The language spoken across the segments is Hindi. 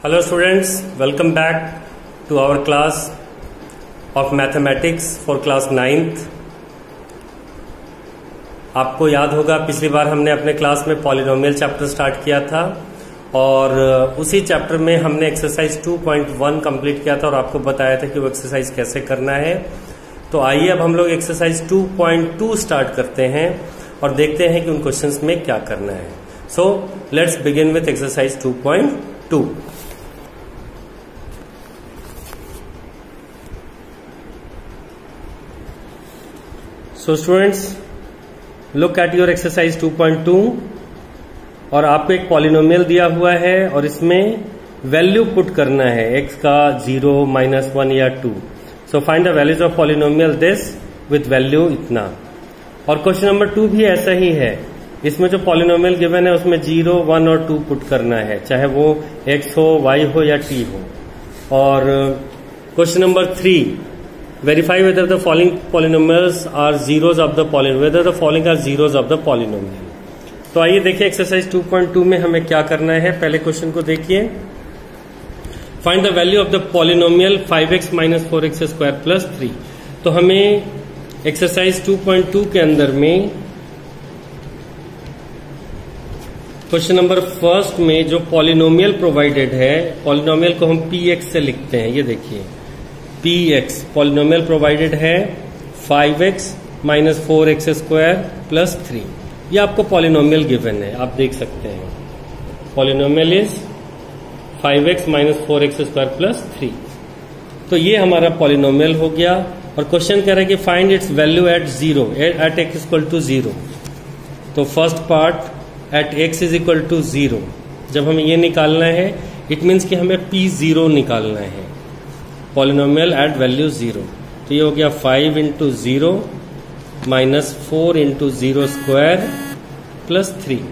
Hello students, welcome back to our class of mathematics for class 9th। आपको याद होगा पिछली बार हमने अपने क्लास में पॉलिनोमियल चैप्टर स्टार्ट किया था और उसी चैप्टर में हमने एक्सरसाइज 2.1 कंप्लीट किया था और आपको बताया था कि वो एक्सरसाइज कैसे करना है। तो आइए अब हम लोग एक्सरसाइज 2.2 स्टार्ट करते हैं और देखते हैं कि उन क्वेश्चंस में क्या करना है। So let's begin with exercise 2.2। So students, look at your exercise 2.2 और आपको एक पॉलिनोमियल दिया हुआ है और इसमें वैल्यू पुट करना है x का 0, -1 या 2। So find the values of polynomial this with value इतना। और क्वेश्चन नंबर 2 भी ऐसा ही है। इसमें जो पॉलिनोमियल गिवन है उसमें 0, 1 और 2 पुट करना है, चाहे वो x हो, y हो या t हो। और question number 3, verify whether the following polynomials are zeros of the polynomial, whether the following are zeros of the polynomial। तो आइए देखिए एक्सरसाइज 2.2 में हमें क्या करना है। पहले क्वेश्चन को देखिए। Find the value of the polynomial 5x - 4x square plus 3। तो हमें एक्सरसाइज 2.2 के अंदर में क्वेश्चन नंबर फर्स्ट में जो पॉलिनोमियल प्रोवाइडेड है, पॉलिनोमियल को हम px से लिखते हैं। ये देखिए px पॉलिनोमियल प्रोवाइडेड है 5x - 4x स्क्वायर प्लस 3। ये आपको पॉलिनोमियल गिवन है, आप देख सकते हैं। Polynomial is 5x - 4x square plus 3। तो ये हमारा पॉलिनोमियल हो गया और क्वेश्चन कह रहा है कि find its value at 0 at x equal to 0। तो first part at x is equal to 0। जब हमें ये निकालना है इट मीन्स कि हमें p0 निकालना है, पॉलिनोमियल एट वैल्यू 0। तो ये हो गया 5 × 0 - 4 × 0 स्क्वायर प्लस 3।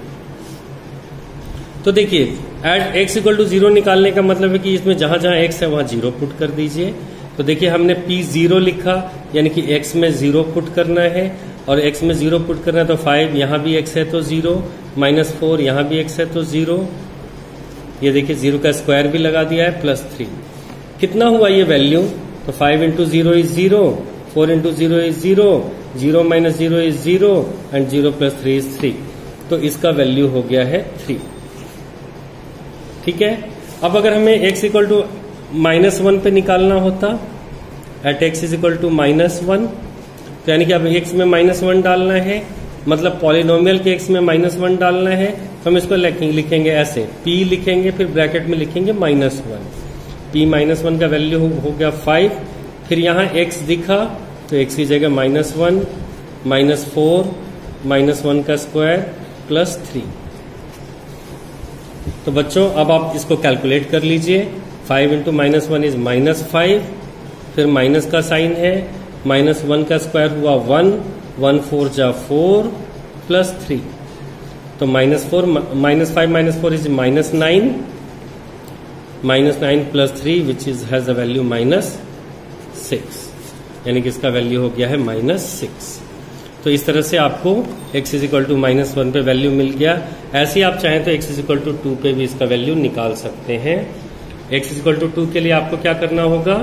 तो देखिए एट x इक्वल टू 0 निकालने का मतलब है कि इसमें जहां जहां x है वहां 0 पुट कर दीजिए। तो देखिए हमने p0 लिखा, यानी कि x में 0 पुट करना है और x में 0 पुट करना है। तो 5 यहां भी x है तो 0, -4 यहां भी x है तो 0। ये देखिए 0 का स्क्वायर भी लगा दिया है प्लस 3। कितना हुआ ये वैल्यू? तो 5 × 0 is 0, 4 × 0 is 0, 0 - 0 is 0 and 0 + 3 is 3। तो इसका वैल्यू हो गया है 3। ठीक है। अब अगर हमें x इक्वल टू -1 पे निकालना होता, at x is equal to -1, तो यानी कि अब x में -1 डालना है, मतलब पॉलिनोमियल के x में -1 डालना है। तो हम इसको लिखेंगे ऐसे, p लिखेंगे फिर ब्रैकेट में लिखेंगे -1। p -1 का वैल्यू हो गया 5। फिर यहाँ x दिखा तो x की जगह -1, -4, -1 का स्क्वायर प्लस 3। तो बच्चों अब आप इसको कैलकुलेट कर लीजिए। 5 × -1 इज -5, फिर माइनस का साइन है, -1 का स्क्वायर हुआ 1, 1 4 जा 4 प्लस 3। तो -5 -4 is -9, -9 plus 3 which is has the value -6, यानी कि इसका वैल्यू हो गया है -6। तो इस तरह से आपको x इज इक्वल टू -1 पे वैल्यू मिल गया। ऐसे ही आप चाहें तो x इज इक्वल टू 2 पे भी इसका वैल्यू निकाल सकते हैं। x इज इक्वल टू 2 के लिए आपको क्या करना होगा?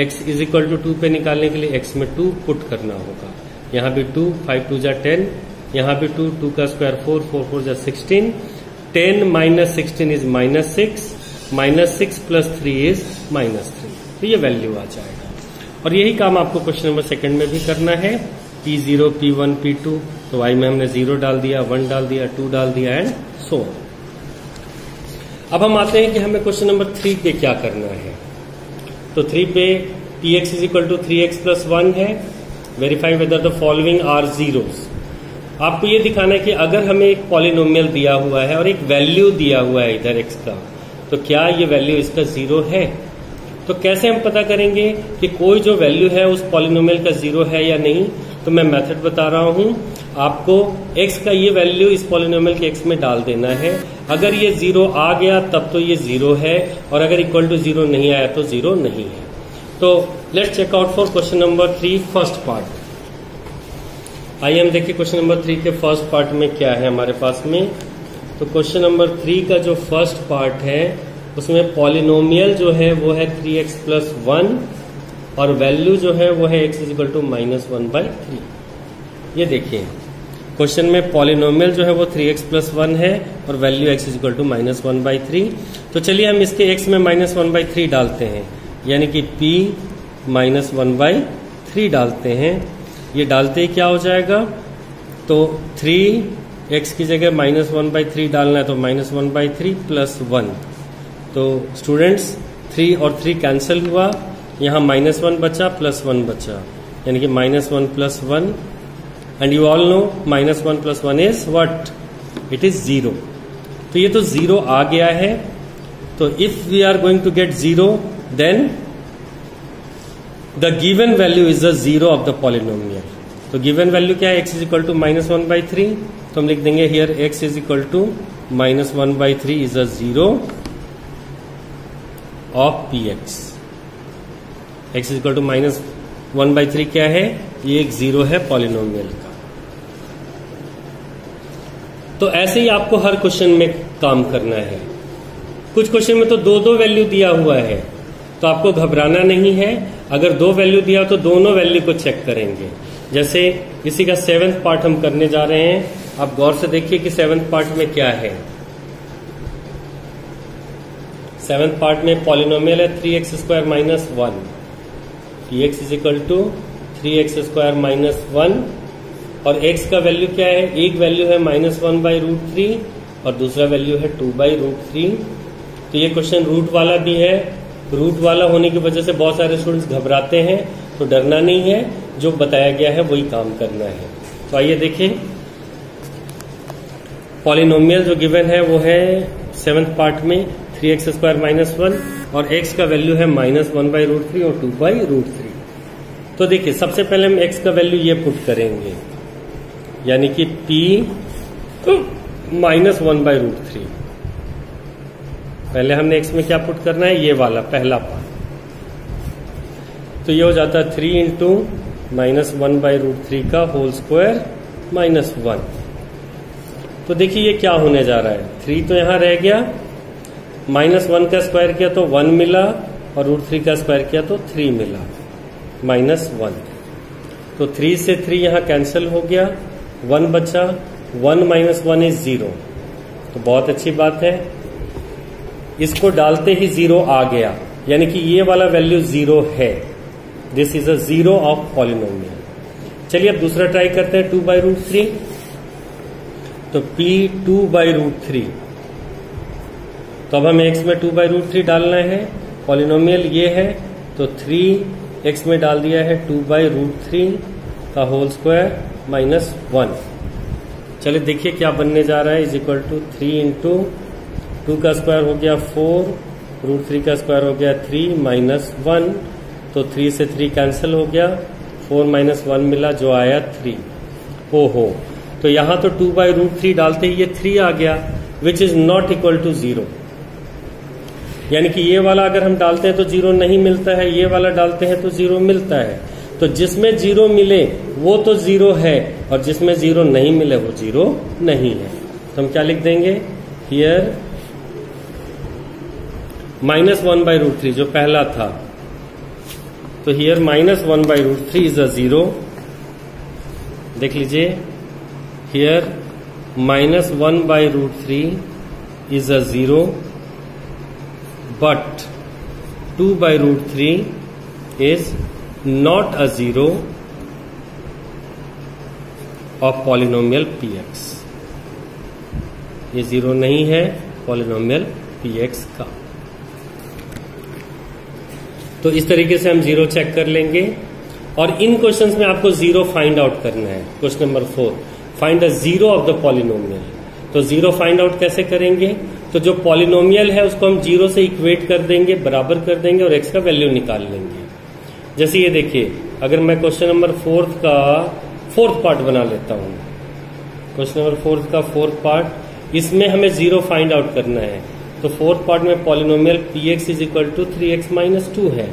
x इज इक्वल टू 2 पे निकालने के लिए x में 2 पुट करना होगा। यहाँ भी 2, 5 2 जा 10, यहाँ भी 2, 2 का स्क्वायर 4, 4 4 जा 16, 10 - 16 इज -6, -6 प्लस 3 इज -3। तो ये वैल्यू आ जाएगा। और यही काम आपको क्वेश्चन नंबर सेकंड में भी करना है। p0, p1, p2। तो y में हमने 0 डाल दिया, 1 डाल दिया, 2 डाल दिया एंड सो ऑन। अब हम आते हैं कि हमें क्वेश्चन नंबर 3 पे क्या करना है। तो 3 पे px is equal to 3x + 1 है। Verify whether the following are zeros. आपको ये दिखाना है कि अगर हमें एक पॉलिनोमियल दिया हुआ है और एक वैल्यू दिया हुआ है इधर x का, तो क्या ये वैल्यू इसका 0 है? तो कैसे हम पता करेंगे कि कोई जो वैल्यू है उस पॉलिनोमियल का 0 है या नहीं? तो मैं मेथड बता रहा हूं आपको। x का ये वैल्यू इस पॉलिनोमियल के x में डाल देना है। अगर ये 0 आ गया तब तो ये 0 है और अगर इक्वल टू 0 नहीं आया तो 0 नहीं है। तो let's check out for question number 3 first part. आइए हम देखिए क्वेश्चन नंबर 3 के फर्स्ट पार्ट में क्या है हमारे पास में। तो क्वेश्चन नंबर 3 का जो फर्स्ट पार्ट है उसमें पॉलिनोमियल जो है वो है 3x प्लस 1 और वैल्यू जो है वो है x इज इक्वल टू -1/3। ये देखिए क्वेश्चन में पॉलिनोमियल जो है वो 3x प्लस 1 है और value x is equal to -1/3। तो चलिए हम इसके x में -1/3 डालते हैं, यानी कि p -1/3 डालते हैं। ये डालते ही क्या हो जाएगा, तो 3x की जगह -1/3 डालना है तो -1/3 प्लस 1। तो स्टूडेंट्स 3 और 3 कैंसिल हुआ, यहाँ -1 बचा प्लस 1 बचा, यानी कि -1 plus 1 and you all know -1 plus 1 is what, it is 0। तो ये तो 0 आ गया है। तो if we are going to get 0 then the given value is the 0 of the polynomial. तो गिवन वैल्यू क्या है, x इज इक्वल टू -1/3। तो हम लिख देंगे here x is equal to -1/3 is the 0 of px। x is equal to -1/3 क्या है, ये एक 0 है पॉलिनोमियल का। तो ऐसे ही आपको हर क्वेश्चन में काम करना है। कुछ क्वेश्चन में तो 2-2 वैल्यू दिया हुआ है, तो आपको घबराना नहीं है। अगर 2 वैल्यू दिया तो दोनों वैल्यू को चेक करेंगे। जैसे इसी का 7th पार्ट हम करने जा रहे हैं। आप गौर से देखिए कि 7th पार्ट में क्या है। 7th पार्ट में पॉलिनोमियल है 3x² - 1। px is equal to 3x² - 1 और x का वैल्यू क्या है, एक वैल्यू है -1/√3 और दूसरा वैल्यू है 2/√3। तो ये क्वेश्चन रूट वाला भी है। रूट वाला होने की वजह से बहुत सारे स्टूडेंट्स घबराते हैं, तो डरना नहीं है, जो बताया गया है वही काम करना है। तो आइए देखें, पॉलिनोमियल जो गिवन है वो है 7th पार्ट में 3x² - 1 और x का वैल्यू है -1/√3 और 2/√3। तो देखिए सबसे पहले हम x का वैल्यू ये पुट करेंगे, यानी कि p -1/√3। पहले हमने x में क्या पुट करना है, ये वाला पहला पार्ट। तो ये हो जाता है 3 इंटू -1/√3 का होल स्क्वायर -1। तो देखिए ये क्या होने जा रहा है, 3 तो यहां रह गया, -1 का स्क्वायर किया तो 1 मिला और √3 का स्क्वायर किया तो 3 मिला, -1। तो 3 से 3 यहां कैंसिल हो गया, 1 बचा, 1 - 1 इज 0। तो बहुत अच्छी बात है, इसको डालते ही 0 आ गया, यानी कि ये वाला वैल्यू 0 है। This is a 0 of polynomial. चलिए अब दूसरा ट्राई करते हैं 2/√3। तो p 2/√3। तो अब हमें x में 2/√3 डालना है, पॉलिनोमियल ये है तो 3x में डाल दिया है 2/√3 का होल स्क्वायर -1। चलिए देखिए क्या बनने जा रहा है, इज इक्वल टू 3 इंटू 2 का स्क्वायर हो गया 4, √3 का स्क्वायर हो गया 3 -1। तो 3 से 3 कैंसिल हो गया, 4 - 1 मिला जो आया 3। ओहो, तो यहां तो 2/√3 डालते ही ये 3 आ गया, which is not equal to 0। यानी कि ये वाला अगर हम डालते हैं तो 0 नहीं मिलता है, ये वाला डालते हैं तो 0 मिलता है। तो जिसमें 0 मिले वो तो 0 है और जिसमें 0 नहीं मिले वो 0 नहीं है। तो हम क्या लिख देंगे, हियर -1/√3 जो पहला था, तो हियर -1/√3 इज अ 0। देख लीजिए, here -1/√3 is a 0 but 2/√3 is not a 0 of polynomial px। ये 0 नहीं है पॉलिनोमियल px का। तो इस तरीके से हम 0 चेक कर लेंगे और इन क्वेश्चंस में आपको 0 फाइंड आउट करना है। Question number 4, find the 0 of the polynomial. तो 0 फाइंड आउट कैसे करेंगे, तो जो पॉलिनोमियल है उसको हम 0 से इक्वेट कर देंगे, बराबर कर देंगे और x का वैल्यू निकाल लेंगे। जैसे ये देखिए, अगर मैं क्वेश्चन नंबर 4 का 4th पार्ट बना लेता हूं, क्वेश्चन नंबर 4 का 4th पार्ट, इसमें हमें 0 फाइंड आउट करना है। तो 4th पार्ट में polynomial px is equal to 3x - 2 है।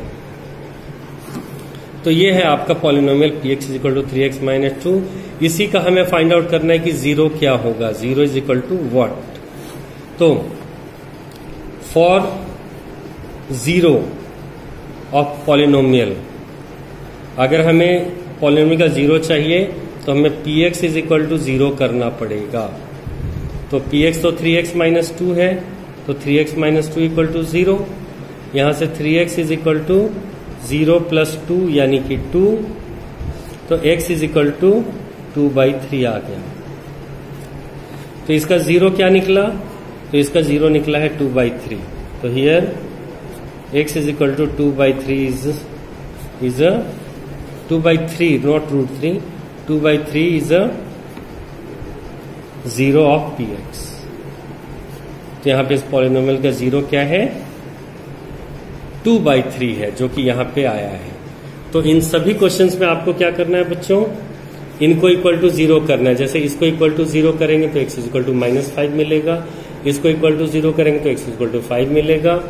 तो ये है आपका polynomial px is equal to 3x - 2। इसी का हमें फाइंड आउट करना है कि 0 क्या होगा, 0 इज इक्वल टू व्हाट। तो फॉर जीरो ऑफ पॉलिनोमियल। अगर हमें पॉलिनोमियल का जीरो चाहिए तो हमें px is equal to zero करना पड़ेगा। तो px तो 3x माइनस 2 है, तो 3x minus 2 equal to zero. यहां से 3x is equal to 0 plus 2 यानी कि 2, तो x इज इक्वल टू 2/3 आ गया। तो इसका जीरो क्या निकला? तो इसका जीरो निकला है 2/3। तो here x is equal to 2/3 is a 2/3 not √3, 2/3 is a zero of px। तो यहां पे इस पॉलिनोमियल का जीरो क्या है? 2/3 है, जो कि यहां पे आया है। तो इन सभी क्वेश्चंस में आपको क्या करना है बच्चों? इनको इक्वल टू जीरो करना है। जैसे इसको इक्वल टू जीरो करेंगे तो x इज इक्वल टू -5 मिलेगा, इसको इक्वल टू जीरो करेंगे तो x इज इक्वल टू 5 मिलेगा,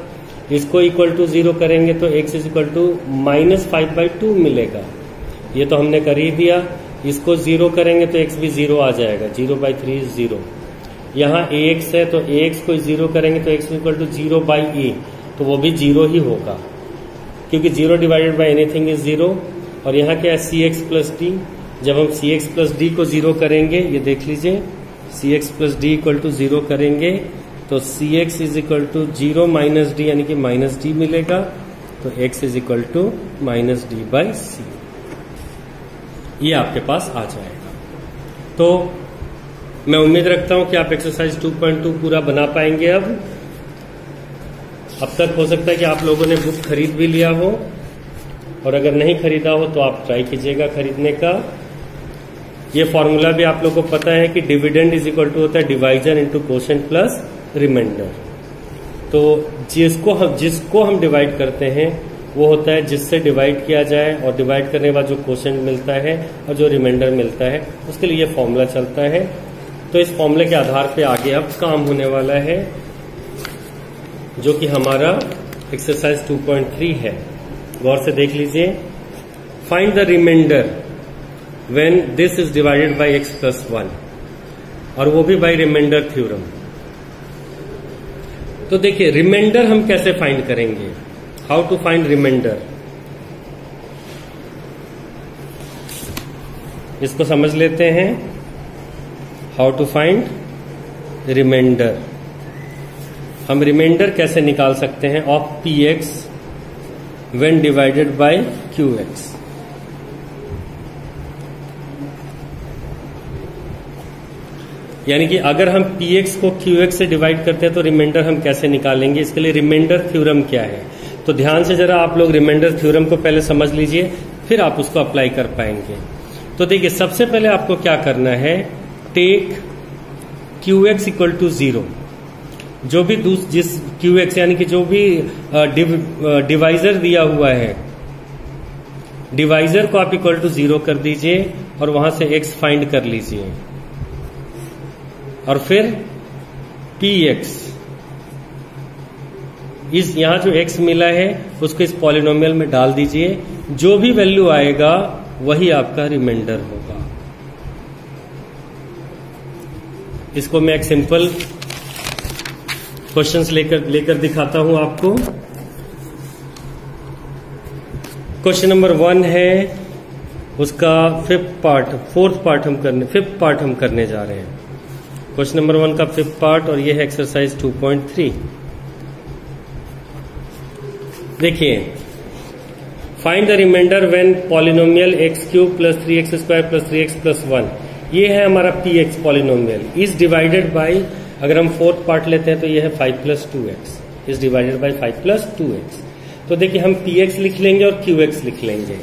इसको इक्वल टू जीरो करेंगे तो x इज इक्वल टू -5/2 मिलेगा। ये तो हमने कर ही दिया। इसको जीरो करेंगे तो x भी जीरो आ जाएगा, 0/3 इज जीरो। यहाँ ax है तो ax को जीरो करेंगे तो x इक्वल टू 0/a, तो वो भी जीरो ही होगा, क्योंकि 0 divided by anything is zero. और यहाँ क्या है? cx plus d। जब हम cx प्लस d को जीरो करेंगे, ये देख लीजिए, cx plus d equal to zero करेंगे तो cx is equal to 0 minus d यानी कि माइनस d मिलेगा, तो x is equal to -d/c। ये आपके पास आ जाएगा। तो मैं उम्मीद रखता हूं कि आप एक्सरसाइज 2.2 पूरा बना पाएंगे। अब तक हो सकता है कि आप लोगों ने बुक खरीद भी लिया हो, और अगर नहीं खरीदा हो तो आप ट्राई कीजिएगा खरीदने का। ये फॉर्मूला भी आप लोगों को पता है कि डिविडेंड इज इक्वल टू होता है divisor into quotient plus remainder. तो जिसको हम डिवाइड करते हैं वो होता है जिससे डिवाइड किया जाए, और डिवाइड करने के बाद जो कोशेंट मिलता है और जो रिमाइंडर मिलता है उसके लिए ये फॉर्मूला चलता है। तो इस फॉर्मूले के आधार पे आगे अब काम होने वाला है, जो कि हमारा एक्सरसाइज 2.3 है। गौर से देख लीजिए। Find the remainder when this is divided by x plus 1, और वो भी बाय रिमाइंडर थ्योरम। तो देखिए रिमाइंडर हम कैसे फाइंड करेंगे, हाउ टू फाइंड रिमाइंडर, इसको समझ लेते हैं। हाउ टू फाइंड रिमाइंडर, हम रिमाइंडर कैसे निकाल सकते हैं of px when divided by qx। यानी कि अगर हम px को qx से डिवाइड करते हैं तो रिमाइंडर हम कैसे निकालेंगे, इसके लिए रिमाइंडर थ्योरम क्या है। तो ध्यान से जरा आप लोग रिमाइंडर थ्योरम को पहले समझ लीजिए, फिर आप उसको अप्लाई कर पाएंगे। तो देखिए सबसे पहले आपको क्या करना है, टेक qx इक्वल टू 0। जो भी जिस qx यानी कि जो भी डिवाइजर दिया हुआ है, डिवाइजर को आप इक्वल टू 0 कर दीजिए और वहां से x फाइंड कर लीजिए, और फिर px इस यहां जो x मिला है उसको इस पॉलिनोमियल में डाल दीजिए। जो भी वैल्यू आएगा वही आपका रिमाइंडर होगा। इसको मैं एक सिंपल क्वेश्चंस लेकर दिखाता हूं आपको। क्वेश्चन नंबर 1 है, उसका फिफ्थ पार्ट हम करने जा रहे हैं। क्वेश्चन नंबर 1 का फिफ्थ पार्ट, और ये है एक्सरसाइज 2.3। देखिए, find the remainder when polynomial x³ plus 3x² plus 3x plus 1, ये है हमारा px polynomial, is divided by, अगर हम फोर्थ पार्ट लेते हैं तो ये है 5 plus 2x, is divided by 5 plus 2x। तो देखिए हम px लिख लेंगे और qx लिख लेंगे।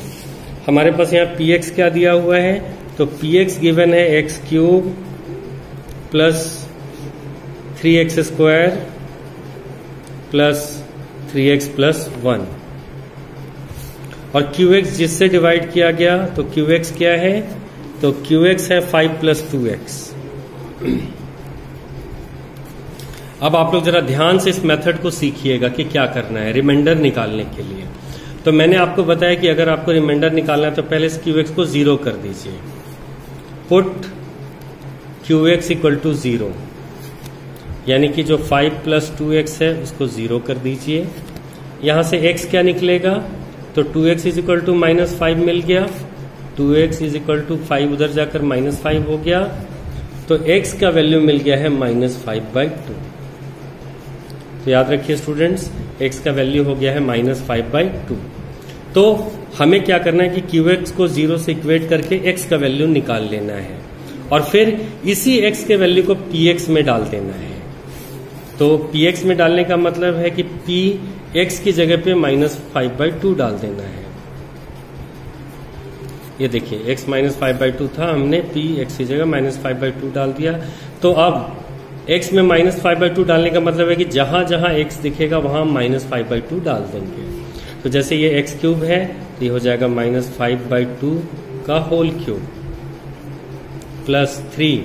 हमारे पास यहाँ px क्या दिया हुआ है, तो px गिवन है x³ plus 3x² plus 3x plus 1, और qx जिससे डिवाइड किया गया, तो qx क्या है, तो qx है 5 प्लस 2x। अब आप लोग जरा ध्यान से इस मेथड को सीखिएगा कि क्या करना है रिमाइंडर निकालने के लिए। तो मैंने आपको बताया कि अगर आपको रिमाइंडर निकालना है तो पहले इस qx को 0 कर दीजिए। पुट qx इक्वल टू 0, यानी कि जो 5 प्लस 2x है उसको 0 कर दीजिए। यहां से x क्या निकलेगा, तो 2x इज इक्वल टू -5 मिल गया, 2x इज इक्वल टू 5 उधर जाकर -5 हो गया, तो x का वैल्यू मिल गया है -5/2। तो याद रखिए स्टूडेंट्स, x का वैल्यू हो गया है -5/2। तो हमें क्या करना है कि QX को 0 से इक्वेट करके x का वैल्यू निकाल लेना है और फिर इसी x के वैल्यू को PX में डाल देना है। तो PX में डालने का मतलब है कि PX की जगह पे -5/2 डाल देना है। ये देखिए x -5/2 था, हमने PX की जगह -5/2 डाल दिया। तो अब x में -5/2 डालने का मतलब है कि जहां जहां x दिखेगा वहां -5/2 डाल देंगे। तो जैसे ये x³ है तो ये हो जाएगा -5/2 का होल क्यूब प्लस 3,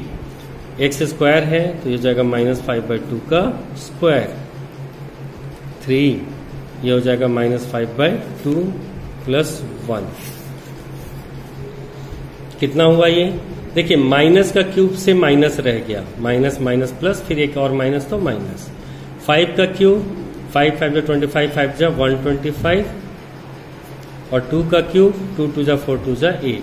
x² है तो ये हो जाएगा -5/2 का स्क्वायर, 3 ये हो जाएगा -5/2 प्लस 1। कितना हुआ ये, देखिए माइनस का क्यूब से माइनस रह गया, माइनस माइनस प्लस, फिर एक और माइनस तो माइनस। 5 का क्यूब, 5 5 25, 5 जा 125, और 2 का क्यूब, 2 2 जा 4 2 जा 8।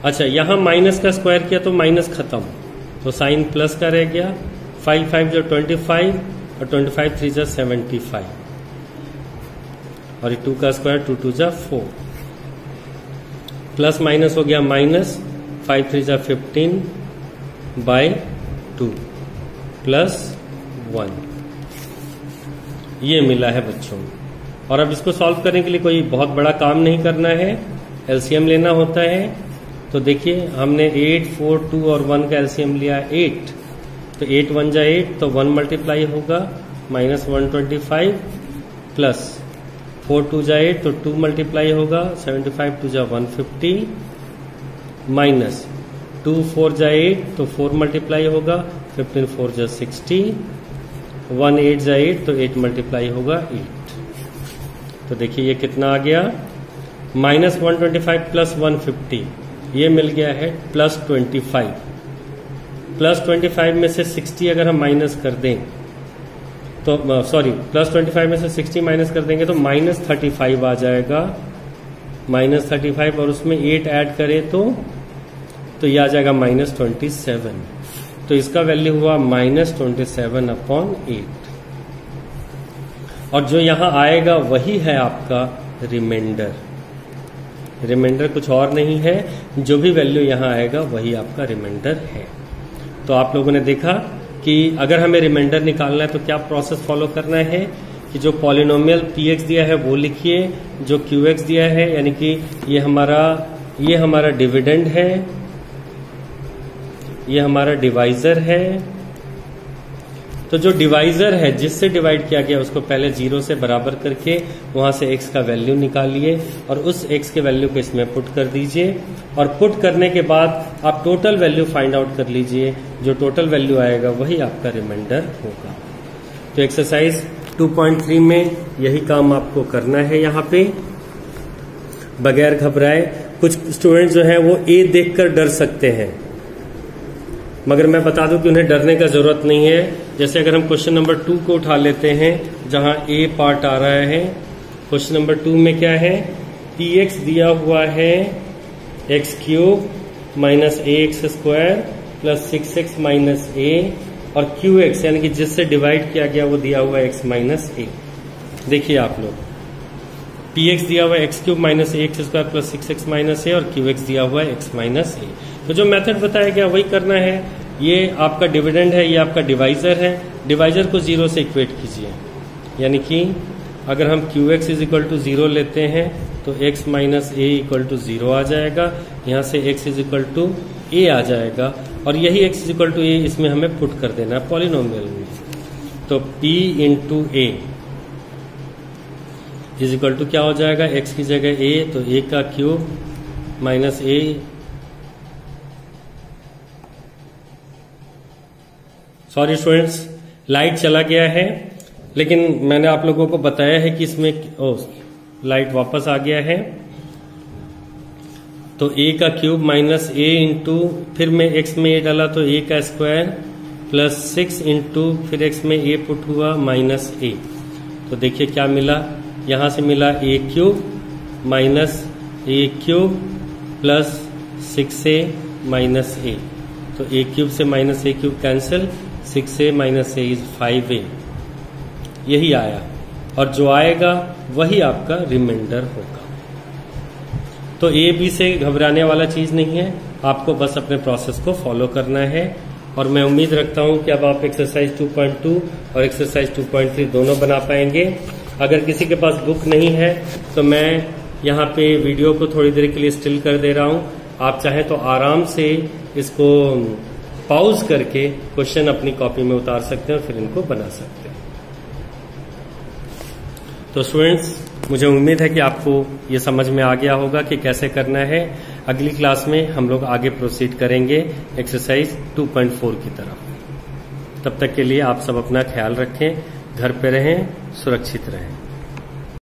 अच्छा यहां माइनस का स्क्वायर किया तो माइनस खत्म, तो साइन प्लस का रह गया। 5 5 जो 25 और 25 3 जा 75, और ये 2 का स्क्वायर 2 2 जा 4, प्लस माइनस हो गया माइनस, 5 3 जा 15/2 प्लस 1, ये मिला है बच्चों। और अब इसको सॉल्व करने के लिए कोई बहुत बड़ा काम नहीं करना है, एलसीएम लेना होता है। तो देखिए हमने 8 4 2 और 1 का एलसीएम लिया 8, तो 8 1 जा 8, तो 1 मल्टीप्लाई होगा -125 प्लस 4 2 जा 8, तो 2 मल्टीप्लाई होगा 75 2 जा 150 माइनस 2 4 जा 8, तो 4 मल्टीप्लाई होगा 15 4 जा 60, 1 8 जा 8, तो 8 मल्टीप्लाई होगा 8। तो देखिए ये कितना आ गया, -125 प्लस 150, ये मिल गया है +25। +25 में से 60 अगर हम माइनस कर दें तो +25 में से 60 माइनस कर देंगे तो -35 आ जाएगा, -35, और उसमें 8 ऐड करें तो ये आ जाएगा -27। तो इसका वैल्यू हुआ -27/8, और जो यहां आएगा वही है आपका रिमाइंडर। रिमाइंडर कुछ और नहीं है, जो भी वैल्यू यहां आएगा वही आपका रिमाइंडर है। तो आप लोगों ने देखा कि अगर हमें रिमाइंडर निकालना है तो क्या प्रोसेस फॉलो करना है कि जो पॉलिनोमियल px दिया है वो लिखिए, जो qx दिया है यानी कि ये हमारा डिविडेंड है, ये हमारा डिवाइजर है। तो जो डिवाइजर है जिससे डिवाइड किया गया उसको पहले 0 से बराबर करके वहां से x का वैल्यू निकालिए और उस x के वैल्यू को इसमें पुट कर दीजिए, और पुट करने के बाद आप टोटल वैल्यू फाइंड आउट कर लीजिए। जो टोटल वैल्यू आएगा वही आपका रिमाइंडर होगा। तो एक्सरसाइज 2.3 में यही काम आपको करना है। यहाँ पे बगैर घबराए, कुछ स्टूडेंट जो है वो a देखकर डर सकते हैं, मगर मैं बता दूं कि उन्हें डरने का जरूरत नहीं है। जैसे अगर हम क्वेश्चन नंबर 2 को उठा लेते हैं जहां a पार्ट आ रहा है, क्वेश्चन नंबर 2 में क्या है, px दिया हुआ है x³ minus ax² plus 6x minus a, और qx यानी कि जिससे डिवाइड किया गया वो दिया हुआ है x माइनस a। देखिए आप लोग, px दिया हुआ है x³ minus ax² plus 6x minus a, और qx दिया हुआ है x माइनस a। तो जो मेथड बताया गया वही करना है। ये आपका डिविडेंड है, ये आपका डिवाइजर है। डिवाइजर को 0 से इक्वेट कीजिए, यानी कि अगर हम qx इज इक्वल टू 0 लेते हैं तो x minus a equal to 0 आ जाएगा, यहाँ से x is equal to a आ जाएगा, और यही x is equal to a इसमें हमें पुट कर देना है पॉलिनोमियल में। तो p into a is equal to क्या हो जाएगा, x की जगह a, तो a का cube minus a, sorry students light चला गया है, लेकिन मैंने आप लोगों को बताया है कि इसमें लाइट वापस आ गया है। तो a का क्यूब माइनस a इंटू, फिर मैं x में a डाला तो a का स्क्वायर प्लस 6 इंटू, फिर x में a पुट हुआ माइनस a, तो देखिए क्या मिला, यहां से मिला a cube minus a cube plus 6a minus a। तो a क्यूब से minus a cube cancel, 6a minus a is 5a, यही आया। और जो आएगा वही आपका रिमाइंडर होगा। तो ए बी से घबराने वाला चीज नहीं है, आपको बस अपने प्रोसेस को फॉलो करना है। और मैं उम्मीद रखता हूं कि अब आप एक्सरसाइज 2.2 और एक्सरसाइज 2.3 दोनों बना पाएंगे। अगर किसी के पास बुक नहीं है तो मैं यहाँ पे वीडियो को थोड़ी देर के लिए स्टिल कर दे रहा हूं, आप चाहें तो आराम से इसको पॉज करके क्वेश्चन अपनी कॉपी में उतार सकते हैं और फिर इनको बना सकते हैं। तो स्टूडेंट्स, मुझे उम्मीद है कि आपको ये समझ में आ गया होगा कि कैसे करना है। अगली क्लास में हम लोग आगे प्रोसीड करेंगे एक्सरसाइज 2.4 की तरफ। तब तक के लिए आप सब अपना ख्याल रखें, घर पे रहें, सुरक्षित रहें।